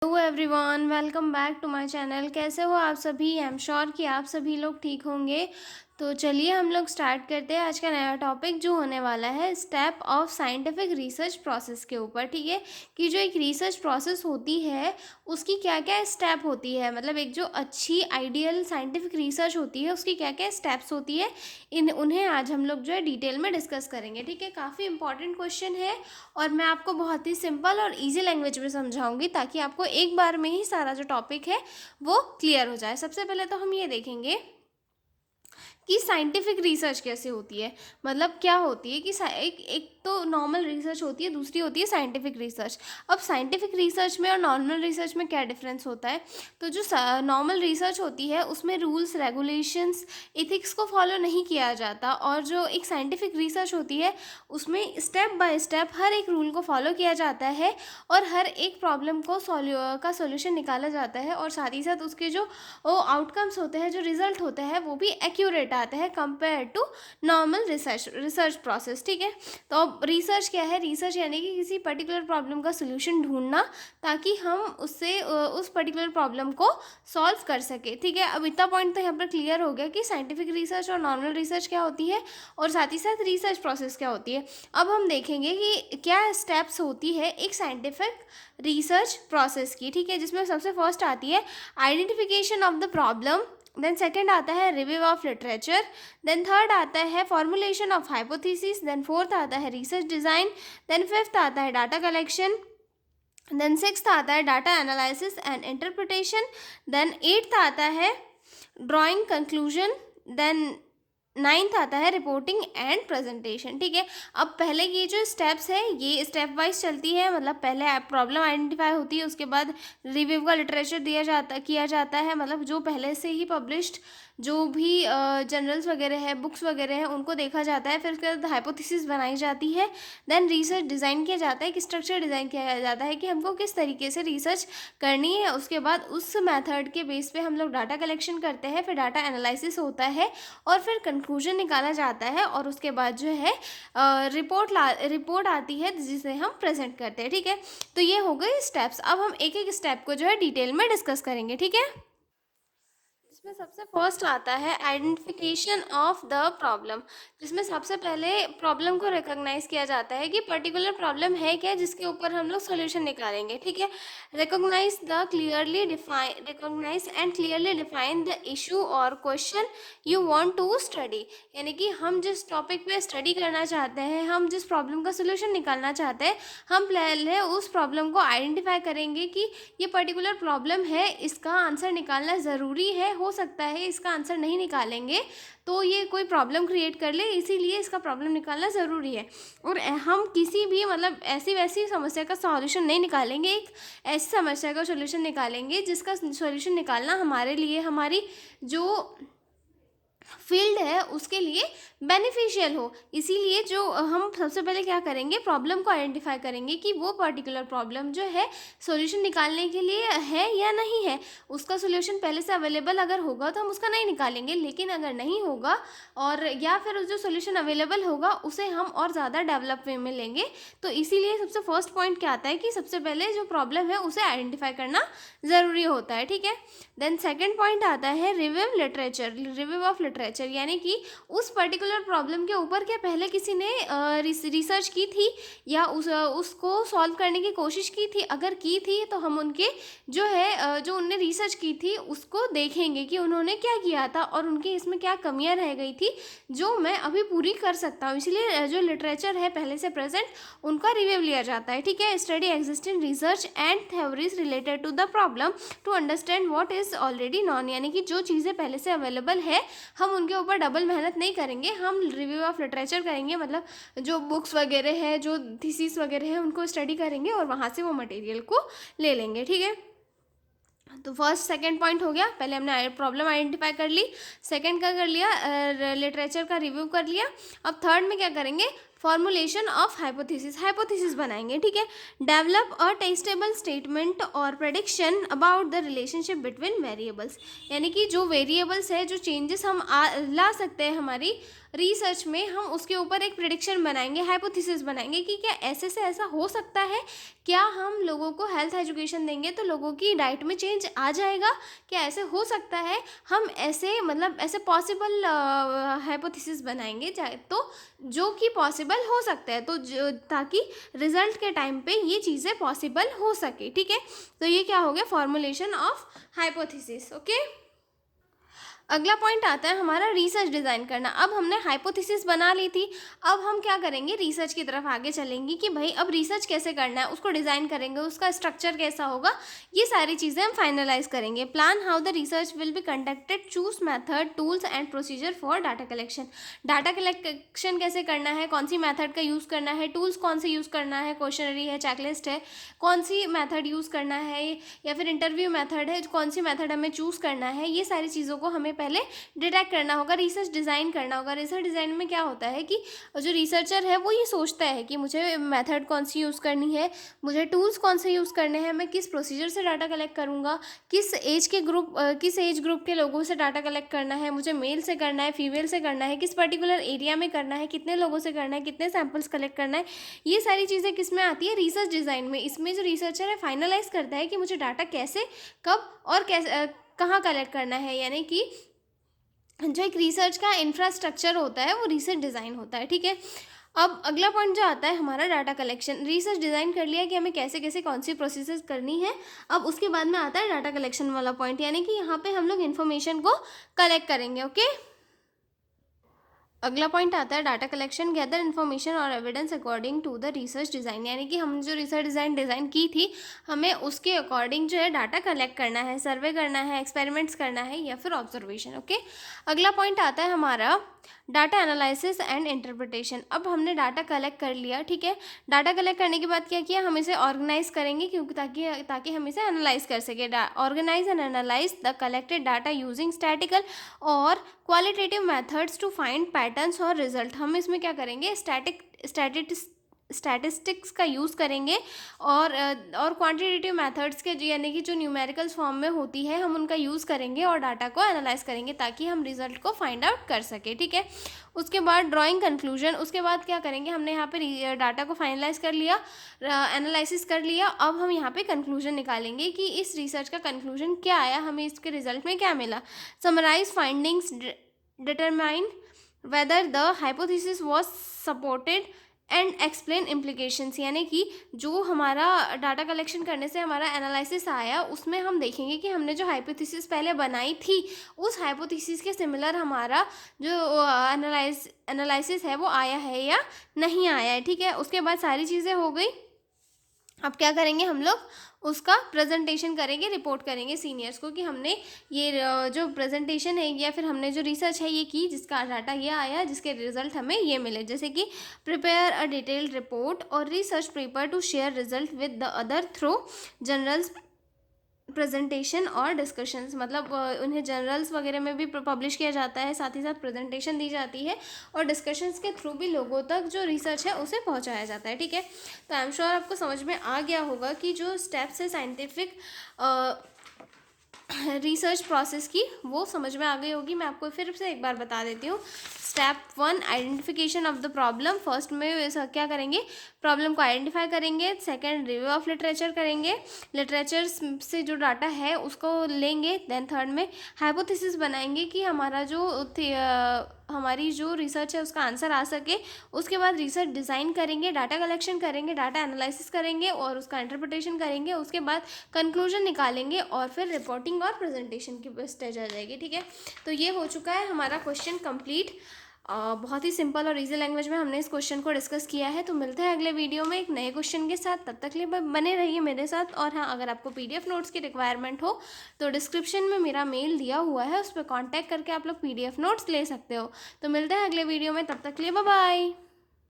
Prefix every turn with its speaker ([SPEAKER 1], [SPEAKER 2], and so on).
[SPEAKER 1] Hello everyone, welcome back to my channel. कैसे हो आप सभी? आई एम श्योर कि आप सभी लोग ठीक होंगे। तो चलिए हम लोग स्टार्ट करते हैं आज का नया टॉपिक जो होने वाला है step of scientific research process के ऊपर। ठीक है, कि जो एक रिसर्च प्रोसेस होती है उसकी क्या क्या स्टेप होती है, मतलब एक जो अच्छी आइडियल साइंटिफिक रिसर्च होती है उसकी क्या क्या स्टेप्स होती है, उन्हें आज हम लोग जो है डिटेल में डिस्कस करेंगे। ठीक है, काफ़ी इंपॉर्टेंट क्वेश्चन है और मैं आपको बहुत ही सिंपल और इजी लैंग्वेज में समझाऊंगी ताकि आपको एक बार में ही सारा जो टॉपिक है वो क्लियर हो जाए। सबसे पहले तो हम ये देखेंगे कि साइंटिफिक रिसर्च कैसे होती है, मतलब क्या होती है कि एक तो नॉर्मल रिसर्च होती है, दूसरी होती है साइंटिफिक रिसर्च। अब साइंटिफिक रिसर्च में और नॉर्मल रिसर्च में क्या डिफरेंस होता है? तो जो नॉर्मल रिसर्च होती है उसमें रूल्स रेगुलेशंस इथिक्स को फॉलो नहीं किया जाता, और जो एक साइंटिफिक रिसर्च होती है उसमें स्टेप बाय स्टेप हर एक रूल को फॉलो किया जाता है और हर एक प्रॉब्लम को सॉल्यूशन निकाला जाता है, और साथ ही साथ उसके जो आउटकम्स होते हैं, जो रिजल्ट होते हैं वो भी एक्यूरेट आते हैं compare to normal research process. ठीक है, तो अब रिसर्च क्या है? रिसर्च यानी कि किसी पर्टिकुलर प्रॉब्लम का सोल्यूशन ढूंढना ताकि हम उससे उस पर्टिकुलर प्रॉब्लम को सॉल्व कर सके। ठीक है, अब इतना पॉइंट तो यहाँ पर क्लियर हो गया कि साइंटिफिक रिसर्च और नॉर्मल रिसर्च क्या होती है और साथ ही साथ रिसर्च प्रोसेस क्या होती है। अब हम देखेंगे कि क्या स्टेप्स होती है एक साइंटिफिक रिसर्च प्रोसेस की। ठीक है, जिसमें सबसे फर्स्ट आती है identification of the problem, then second आता है review of literature, then third आता है formulation of hypothesis, then fourth आता है रिसर्च डिज़ाइन, देन फिफ्थ आता है डाटा कलेक्शन, देन सिक्स्थ आता है data analysis and interpretation, then eighth आता है ड्राइंग कंक्लूजन, देन नाइन्थ आता है रिपोर्टिंग एंड प्रेजेंटेशन। ठीक है, अब पहले की जो स्टेप्स है ये स्टेप वाइज चलती है, मतलब पहले प्रॉब्लम आइडेंटिफाई होती है, उसके बाद रिव्यू का लिटरेचर किया जाता है, मतलब जो पहले से ही पब्लिश्ड जो भी जर्नल्स वगैरह है, बुक्स वगैरह है, उनको देखा जाता है। फिर उसके बाद हाइपोथेसिस बनाई जाती है, देन रिसर्च डिज़ाइन किया जाता है, कि स्ट्रक्चर डिज़ाइन किया जाता है कि हमको किस तरीके से रिसर्च करनी है। उसके बाद उस मेथड के बेस पे हम लोग डाटा कलेक्शन करते हैं, फिर डाटा एनालिसिस होता है और फिर कंक्लूजन निकाला जाता है, और उसके बाद जो है रिपोर्ट आती है जिसे हम प्रेजेंट करते हैं। ठीक है, तो ये हो गए स्टेप्स। अब हम एक एक स्टेप को जो है डिटेल में डिस्कस करेंगे। ठीक है, इसमें सबसे फर्स्ट आता है आइडेंटिफिकेशन ऑफ द प्रॉब्लम, जिसमें सबसे पहले प्रॉब्लम को रिकॉग्नाइज किया जाता है कि पर्टिकुलर प्रॉब्लम है क्या जिसके ऊपर हम लोग सॉल्यूशन निकालेंगे। ठीक है, recognize and clearly define the issue और question you want to study, यानी कि हम जिस टॉपिक पे स्टडी करना चाहते हैं, हम जिस प्रॉब्लम का सॉल्यूशन निकालना चाहते हैं, हम पहले उस प्रॉब्लम को आइडेंटिफाई करेंगे कि ये पर्टिकुलर प्रॉब्लम है, इसका आंसर निकालना ज़रूरी है, हो सकता है इसका आंसर नहीं निकालेंगे तो ये कोई प्रॉब्लम क्रिएट कर ले, इसीलिए इसका प्रॉब्लम निकालना ज़रूरी है। और हम किसी भी मतलब ऐसी वैसी समस्या का सॉल्यूशन नहीं निकालेंगे, एक ऐसी समस्या का सॉल्यूशन निकालेंगे जिसका सॉल्यूशन निकालना हमारे लिए, हमारी जो फील्ड है उसके लिए बेनिफिशियल हो। इसीलिए जो हम सबसे पहले क्या करेंगे, प्रॉब्लम को आइडेंटिफाई करेंगे कि वो पर्टिकुलर प्रॉब्लम जो है सॉल्यूशन निकालने के लिए है या नहीं है। उसका सॉल्यूशन पहले से अवेलेबल अगर होगा तो हम उसका नहीं निकालेंगे, लेकिन अगर नहीं होगा और या फिर जो सॉल्यूशन अवेलेबल होगा उसे हम और ज़्यादा डेवलप वे में लेंगे। तो इसीलिए सबसे फर्स्ट पॉइंट क्या आता है कि सबसे पहले जो प्रॉब्लम है उसे आइडेंटिफाई करना ज़रूरी होता है। ठीक है, देन सेकेंड पॉइंट आता है रिव्यू ऑफ लिटरेचर, यानी कि उस पर्टिकुलर प्रॉब्लम के ऊपर क्या पहले किसी ने रिसर्च की थी या उसको सॉल्व करने की कोशिश की थी। अगर की थी तो हम उनके जो है जो उनने रिसर्च की थी उसको देखेंगे कि उन्होंने क्या किया था और उनकी इसमें क्या कमियां रह गई थी जो मैं अभी पूरी कर सकता हूँ। इसलिए जो लिटरेचर है पहले से प्रेजेंट उनका रिव्यू लिया जाता है। ठीक है, study existing research and theories related to the problem to understand what is already known, यानी कि जो चीज़ें पहले से अवेलेबल है हम उनके ऊपर डबल मेहनत नहीं करेंगे, हम रिव्यू ऑफ लिटरेचर करेंगे, मतलब जो बुक्स वगैरह है, जो थीसिस वगैरह है उनको स्टडी करेंगे और वहाँ से वो मटेरियल को ले लेंगे। ठीक है, तो फर्स्ट सेकंड पॉइंट हो गया, पहले हमने प्रॉब्लम आइडेंटिफाई कर ली, सेकंड का कर लिया लिटरेचर का रिव्यू कर लिया। अब थर्ड में क्या करेंगे, फॉर्मुलेशन ऑफ हाइपोथेसिस बनाएंगे। ठीक है, डेवलप अ टेस्टेबल स्टेटमेंट और prediction about the relationship between variables, यानी कि जो वेरिएबल्स है, जो चेंजेस हम ला सकते हैं हमारी रिसर्च में हम उसके ऊपर एक प्रिडिक्शन बनाएंगे, हाइपोथेसिस बनाएंगे कि क्या ऐसे से ऐसा हो सकता है, क्या हम लोगों को हेल्थ एजुकेशन देंगे तो लोगों की डाइट में चेंज आ जाएगा, क्या ऐसे हो सकता है, हम ऐसे मतलब ऐसे पॉसिबल हाइपोथेसिस बनाएंगे तो जो कि पॉसिबल हो सकता है, तो ताकि रिजल्ट के टाइम पे ये चीज़ें पॉसिबल हो सके। ठीक है, तो ये क्या हो गया, फॉर्मुलेशन ऑफ हाइपोथेसिस। ओके, अगला पॉइंट आता है हमारा रिसर्च डिज़ाइन करना। अब हमने हाइपोथेसिस बना ली थी, अब हम क्या करेंगे, रिसर्च की तरफ आगे चलेंगे कि भाई अब रिसर्च कैसे करना है, उसको डिज़ाइन करेंगे, उसका स्ट्रक्चर कैसा होगा, ये सारी चीज़ें हम फाइनलाइज करेंगे। Plan how the research will be conducted, choose method, tools and procedure for data collection. Data collection कैसे करना है, कौन सी मेथड का यूज़ करना है, टूल्स कौन से यूज़ करना है, क्वेश्चनरी है, चेकलिस्ट है, कौन सी मेथड यूज़ करना है, या फिर इंटरव्यू मेथड है, कौन सी मेथड हमें चूज़ करना है, ये सारी चीज़ों को हमें पहले डिटेक्ट करना होगा, रिसर्च डिज़ाइन करना होगा। रिसर्च डिज़ाइन में क्या होता है कि जो रिसर्चर है वो ये सोचता है कि मुझे मेथड कौन सी यूज़ करनी है, मुझे टूल्स कौन से यूज़ करने हैं, मैं किस प्रोसीजर से डाटा कलेक्ट करूँगा, किस एज ग्रुप के लोगों से डाटा कलेक्ट करना है, मुझे मेल से करना है, फीमेल से करना है, किस पर्टिकुलर एरिया में करना है, कितने लोगों से करना है, कितने सैम्पल्स कलेक्ट करना है, ये सारी चीज़ें किस में आती है, रिसर्च डिज़ाइन में। इसमें जो रिसर्चर है फाइनलाइज करता है कि मुझे डाटा कैसे, कब और कैसे कहाँ कलेक्ट करना है, यानी कि जो एक रिसर्च का इंफ्रास्ट्रक्चर होता है वो रिसर्च डिज़ाइन होता है। ठीक है, अब अगला पॉइंट जो आता है हमारा डाटा कलेक्शन। रिसर्च डिज़ाइन कर लिया कि हमें कैसे कैसे कौन सी प्रोसेसेस करनी है, अब उसके बाद में आता है डाटा कलेक्शन वाला पॉइंट, यानी कि यहाँ पे हम लोग इन्फॉर्मेशन को कलेक्ट करेंगे। ओके, अगला पॉइंट आता है डाटा कलेक्शन, गैदर इन्फॉर्मेशन और evidence according to the research design, यानी कि हम जो रिसर्च डिज़ाइन की थी हमें उसके अकॉर्डिंग जो है डाटा कलेक्ट करना है, सर्वे करना है, एक्सपेरिमेंट्स करना है या फिर ऑब्जर्वेशन। ओके, अगला पॉइंट आता है हमारा डाटा एनालिसिस एंड इंटरप्रिटेशन। अब हमने डाटा कलेक्ट कर लिया, ठीक है, डाटा कलेक्ट करने के बाद क्या किया, हम इसे ऑर्गेनाइज करेंगे, क्योंकि ताकि हम इसे एनालाइज कर सके। Organize and analyze the collected data using statical और qualitative methods to find patterns और रिजल्ट। हम इसमें क्या करेंगे, स्टैटिस्टिक्स का यूज़ करेंगे और क्वांटिटेटिव मेथड्स के यानी कि जो न्यूमेरिकल्स फॉर्म में होती है हम उनका यूज़ करेंगे और डाटा को एनालाइज करेंगे ताकि हम रिजल्ट को फाइंड आउट कर सके। ठीक है, उसके बाद ड्राइंग कंक्लूजन। उसके बाद क्या करेंगे, हमने यहाँ पे डाटा को फाइनलाइज कर लिया, एनालिसिस कर लिया, अब हम यहाँ पे कंक्लूजन निकालेंगे कि इस रिसर्च का कंक्लूजन क्या आया, हमें इसके रिजल्ट में क्या मिला। Summarize findings, determine whether the hypothesis was supported and explain implications, यानी कि जो हमारा डाटा कलेक्शन करने से हमारा एनालिसिस आया उसमें हम देखेंगे कि हमने जो हाइपोथेसिस पहले बनाई थी उस हाइपोथेसिस के सिमिलर हमारा जो एनालिसिस है वो आया है या नहीं आया है। ठीक है, उसके बाद सारी चीज़ें हो गई, अब क्या करेंगे हम लोग, उसका प्रेजेंटेशन करेंगे, रिपोर्ट करेंगे सीनियर्स को कि हमने ये जो प्रेजेंटेशन है या फिर हमने जो रिसर्च है ये की, जिसका डाटा ये आया, जिसके रिजल्ट हमें ये मिले। जैसे कि प्रिपेयर अ डिटेल्ड रिपोर्ट और research paper two share result with the other through journals presentation और डिस्कशंस, मतलब उन्हें जर्नल्स वगैरह में भी पब्लिश किया जाता है, साथ ही साथ प्रेजेंटेशन दी जाती है और डिस्कशंस के थ्रू भी लोगों तक जो रिसर्च है उसे पहुंचाया जाता है। ठीक है, तो आई एम श्योर आपको समझ में आ गया होगा कि जो स्टेप्स है साइंटिफिक रिसर्च प्रोसेस की वो समझ में आ गई होगी। मैं आपको फिर से एक बार बता देती हूँ। Step 1, identification of the problem. First में क्या करेंगे, प्रॉब्लम को आइडेंटिफाई करेंगे। सेकंड, रिव्यू ऑफ लिटरेचर करेंगे, लिटरेचर से जो डाटा है उसको लेंगे। देन थर्ड में हाइपोथेसिस बनाएंगे कि हमारा जो हमारी जो रिसर्च है उसका आंसर आ सके। उसके बाद रिसर्च डिज़ाइन करेंगे, डाटा कलेक्शन करेंगे, डाटा एनालिसिस करेंगे और उसका इंटरप्रिटेशन करेंगे। उसके बाद कंक्लूजन निकालेंगे और फिर रिपोर्टिंग और प्रेजेंटेशन की स्टेज आ जाएगी। ठीक है, तो ये हो चुका है हमारा क्वेश्चन कंप्लीट। बहुत ही सिंपल और इजी लैंग्वेज में हमने इस क्वेश्चन को डिस्कस किया है। तो मिलते हैं अगले वीडियो में एक नए क्वेश्चन के साथ, तब तक लिए बने रहिए मेरे साथ। और हाँ, अगर आपको PDF नोट्स की रिक्वायरमेंट हो तो डिस्क्रिप्शन में मेरा मेल दिया हुआ है, उस पर कॉन्टैक्ट करके आप लोग PDF नोट्स ले सकते हो। तो मिलते हैं अगले वीडियो में, तब तक लिए बाय बाय।